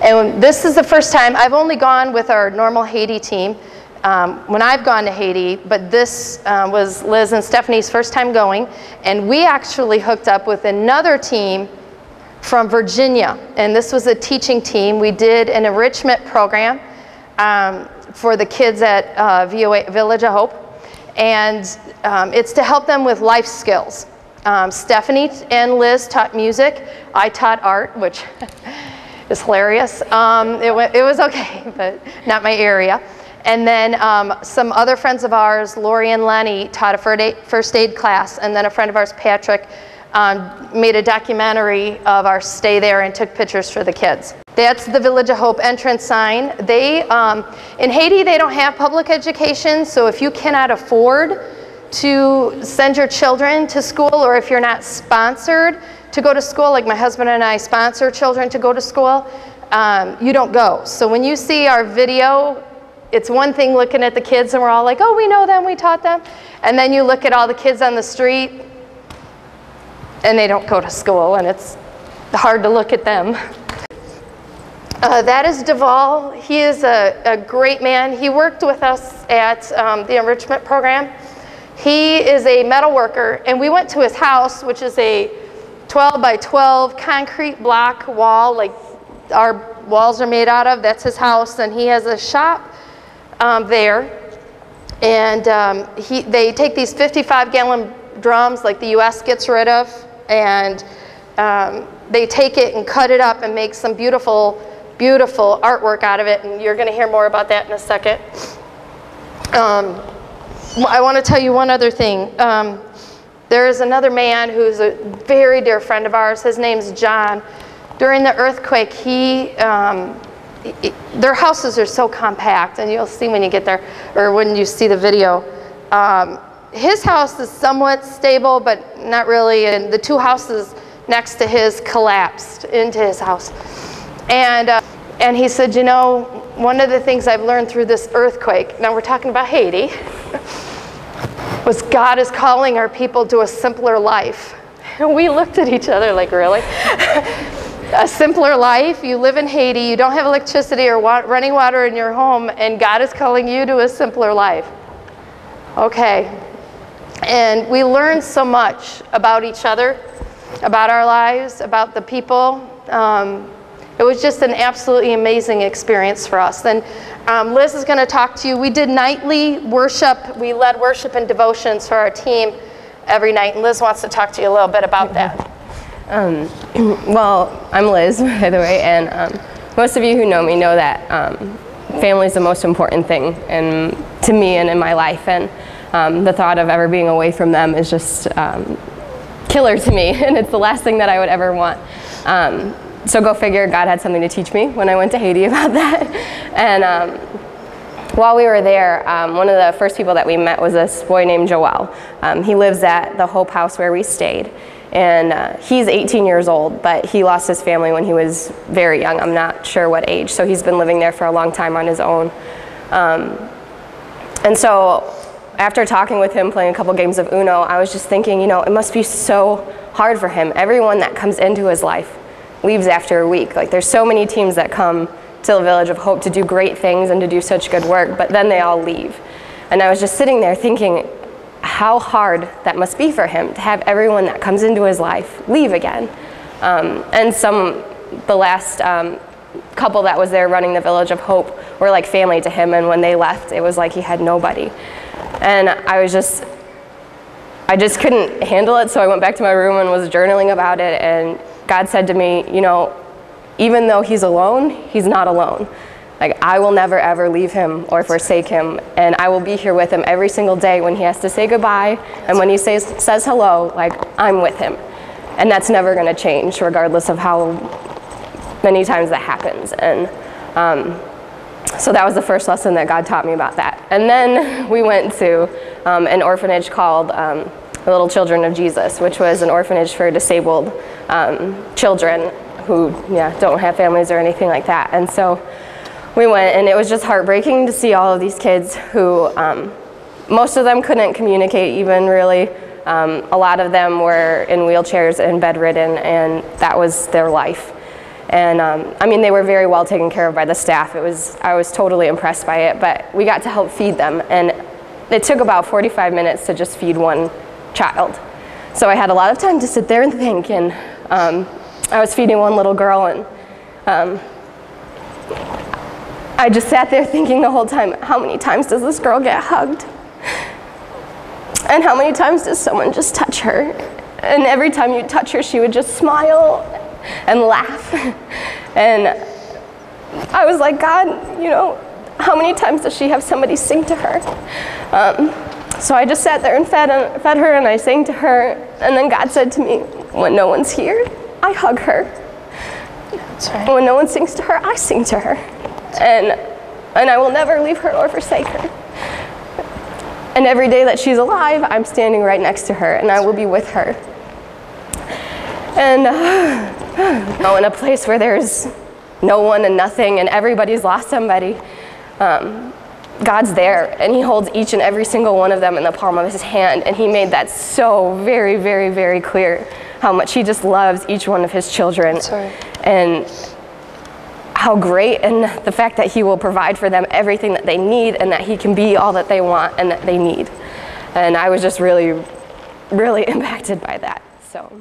And this is the first time, I've only gone with our normal Haiti team when I've gone to Haiti, but this was Liz and Stephanie's first time going, and we actually hooked up with another team from Virginia, and this was a teaching team. We did an enrichment program for the kids at Village of Hope, and it's to help them with life skills. Stephanie and Liz taught music. I taught art, which is hilarious. It was okay, but not my area. And then some other friends of ours, Lori and Lenny, taught a first aid class, and then a friend of ours, Patrick, made a documentary of our stay there and took pictures for the kids. That's the Village of Hope entrance sign. They, in Haiti, they don't have public education, so if you cannot afford to send your children to school, or if you're not sponsored to go to school, like my husband and I sponsor children to go to school, you don't go. So when you see our video, it's one thing looking at the kids and we're all like, oh, we know them, we taught them. And then you look at all the kids on the street and they don't go to school, and it's hard to look at them. That is Duval. He is a great man. He worked with us at the enrichment program. He is a metal worker, and we went to his house, which is a 12 by 12 concrete block wall, like our walls are made out of. That's his house, and he has a shop there. And they take these 55-gallon drums like the U.S. gets rid of, and they take it and cut it up and make some beautiful, beautiful artwork out of it, and you're going to hear more about that in a second. I want to tell you one other thing. There is another man who's a very dear friend of ours. His name's John. During the earthquake, their houses are so compact, and you'll see when you get there, or when you see the video. His house is somewhat stable, but not really, and the two houses next to his collapsed into his house. And he said, you know, one of the things I've learned through this earthquake, now we're talking about Haiti, was God is calling our people to a simpler life. And we looked at each other like, really? A simpler life? You live in Haiti, you don't have electricity or running water in your home, and God is calling you to a simpler life. Okay. And we learned so much about each other, about our lives, about the people. It was just an absolutely amazing experience for us. And Liz is going to talk to you. We did nightly worship. We led worship and devotions for our team every night. And Liz wants to talk to you a little bit about that. Well, I'm Liz, by the way, and most of you who know me know that family is the most important thing to me and in my life. And the thought of ever being away from them is just killer to me, and it's the last thing that I would ever want. So go figure, God had something to teach me when I went to Haiti about that. And while we were there, one of the first people that we met was this boy named Joel. He lives at the Hope House where we stayed. And he's 18 years old, but he lost his family when he was very young. I'm not sure what age. So he's been living there for a long time on his own. And so after talking with him, playing a couple games of Uno, I was just thinking, you know, it must be so hard for him. Everyone that comes into his life leaves after a week. Like, there's so many teams that come to the Village of Hope to do great things and to do such good work, but then they all leave. And I was just sitting there thinking how hard that must be for him to have everyone that comes into his life leave again. And the last couple that was there running the Village of Hope were like family to him, and when they left, it was like he had nobody. And I just couldn't handle it, so I went back to my room and was journaling about it, and God said to me, you know, even though he's alone, he's not alone. Like, I will never ever leave him or forsake him, and I will be here with him every single day when he has to say goodbye, and when he says hello, like, I'm with him. And that's never gonna change, regardless of how many times that happens. And so that was the first lesson that God taught me about that. And then we went to an orphanage called the Little Children of Jesus, which was an orphanage for disabled children who don't have families or anything like that. And so we went, and it was just heartbreaking to see all of these kids who, most of them couldn't communicate even really. A lot of them were in wheelchairs and bedridden, and that was their life. And I mean, they were very well taken care of by the staff. I was totally impressed by it, but we got to help feed them. And it took about 45 minutes to just feed one child. So I had a lot of time to sit there and think, and I was feeding one little girl, and I just sat there thinking the whole time, how many times does this girl get hugged? And how many times does someone just touch her? And every time you touch her, she would just smile and laugh. And I was like, God, you know, how many times does she have somebody sing to her? So I just sat there and fed her, and I sang to her. And then God said to me, when no one's here, I hug her. That's right. When no one sings to her, I sing to her. And I will never leave her or forsake her. And every day that she's alive, I'm standing right next to her, and I will be with her. And in a place where there's no one and nothing, and everybody's lost somebody, God's there, and he holds each and every single one of them in the palm of his hand, and he made that so very, very, very clear, how much he just loves each one of his children. That's right. And how great, and the fact that he will provide for them everything that they need, and that he can be all that they want and that they need. And I was just really, really impacted by that. So.